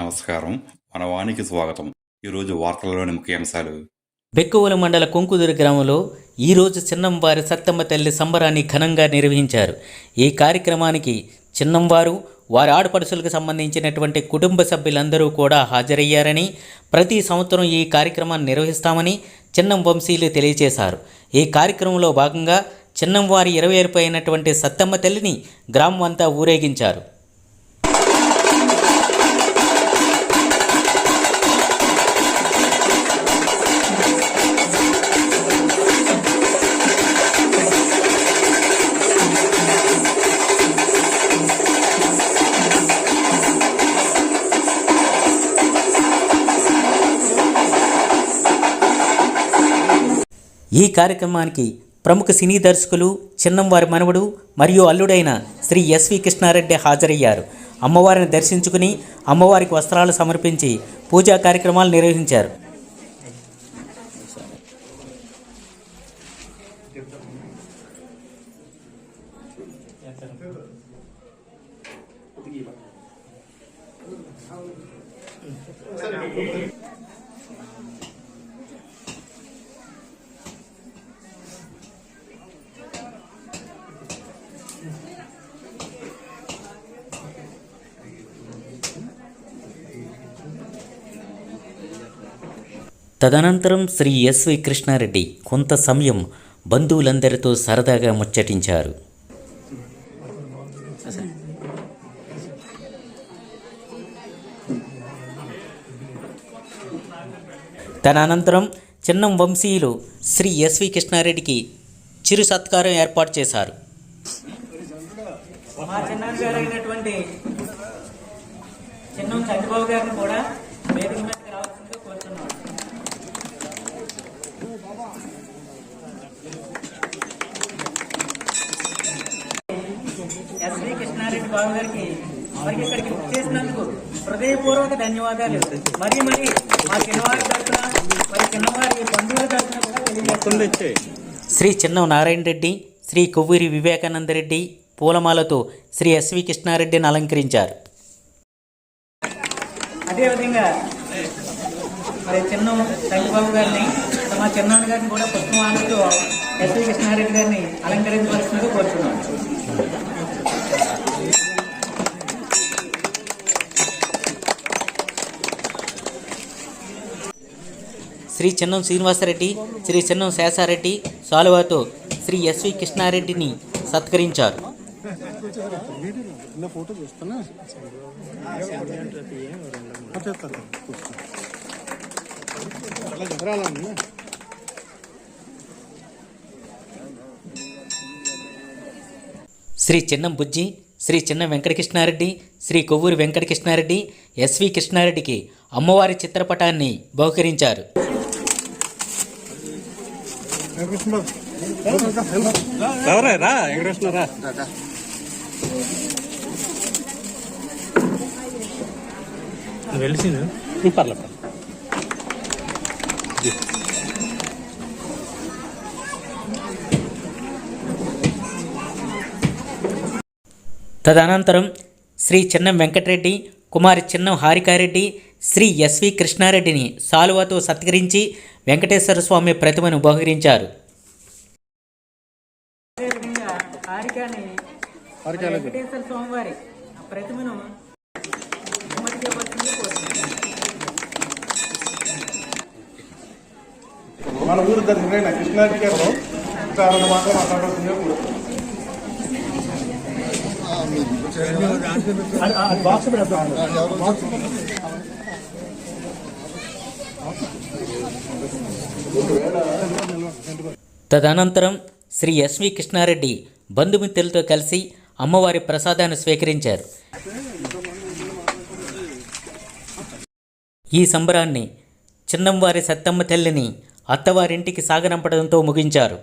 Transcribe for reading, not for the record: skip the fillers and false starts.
నమస్కారం. మన వానికి స్వాగతం. ఈరోజు వార్తలలోని ముఖ్యాంశాలు. బెక్కువల మండల కొంకుదురు గ్రామంలో ఈరోజు చిన్నంవారి సత్తమ్మ తల్లి సంబరాన్ని ఘనంగా నిర్వహించారు. ఈ కార్యక్రమానికి చిన్నంవారు, వారి ఆడపడుచులకు సంబంధించినటువంటి కుటుంబ సభ్యులందరూ కూడా హాజరయ్యారని, ప్రతి సంవత్సరం ఈ కార్యక్రమాన్ని నిర్వహిస్తామని చిన్నం వంశీయులు తెలియజేశారు. ఈ కార్యక్రమంలో భాగంగా చిన్నంవారి 20 ఏళ్లపై అయినటువంటి సత్తమ్మ తల్లిని గ్రామం అంతా ఊరేగించారు. ఈ కార్యక్రమానికి ప్రముఖ సినీ దర్శకులు, చిన్నంవారి మనవడు మరియు అల్లుడైన శ్రీ ఎస్వి కృష్ణారెడ్డి హాజరయ్యారు. అమ్మవారిని దర్శించుకుని అమ్మవారికి వస్త్రాలు సమర్పించి పూజా కార్యక్రమాలు నిర్వహించారు. తదనంతరం శ్రీ ఎస్వి కృష్ణారెడ్డి కొంత సమయం బంధువులందరితో సరదాగా ముచ్చటించారు. తన అనంతరం చిన్నం వంశీయులు శ్రీ ఎస్వి కృష్ణారెడ్డికి చిరు సత్కారం ఏర్పాటు చేశారు. మా చిన్నాన్న గారు అయినటువంటి చిన్నం చంద్రబాబు గారిని కూడా వేదిక మీదకి రావాల్సిందిగా కోరుతున్నాను. ఎస్వి కృష్ణారెడ్డి బాబు గారికి మరి ఇక్కడికి చేసినందుకు హృదయపూర్వక ధన్యవాదాలు. మరి మా చిన్నవారి తరఫున మరి చిన్నవారి బంధువుల తరఫున కూడా తెలియజేస్తున్నాను. శ్రీ చిన్నం నారాయణ రెడ్డి, శ్రీ కొవ్వూరి వివేకానంద రెడ్డి పూలమాలతో శ్రీ ఎస్వి కృష్ణారెడ్డిని అలంకరించారు. అదేవిధంగా మరి చిన్నం చంద్రబాబు గారిని, మా చిన్నాన్న గారిని కూడా పుష్పమాలతో ఎస్వి కృష్ణారెడ్డి గారిని అలంకరించవలసిందిగా కోరుతున్నాను. శ్రీ చిన్నం శ్రీనివాసరెడ్డి, శ్రీ చిన్నం శేషారెడ్డి సాలువాతో శ్రీ ఎస్వి కృష్ణారెడ్డిని సత్కరించారు. శ్రీ చిన్నం బుజ్జి, శ్రీ చిన్నం వెంకటకృష్ణారెడ్డి, శ్రీ కొవ్వూరి వెంకటకృష్ణారెడ్డి ఎస్వి కృష్ణారెడ్డికి అమ్మవారి చిత్రపటాన్ని బహుకరించారు. తదనంతరం శ్రీ చిన్నం వెంకటరెడ్డి, కుమారి చిన్నం హారికారెడ్డి శ్రీ ఎస్వి కృష్ణారెడ్డిని సాలువాతో సత్కరించి వెంకటేశ్వర స్వామి ప్రతిమను బహుకరించారు. వెంకటేశ్వర స్వామివారి ప్రతిమను మన ఊరు దగ్గర కృష్ణారెడ్డి గారు మాత్రం మాట్లాడుతుంది. తదనంతరం శ్రీ ఎస్వి కృష్ణారెడ్డి బంధుమిత్రులతో కలిసి అమ్మవారి ప్రసాదాన్ని స్వీకరించారు. ఈ సంబరాన్ని చిన్నంవారి సత్తమ్మ తల్లిని అత్తవారింటికి సాగనంపడంతో ముగించారు.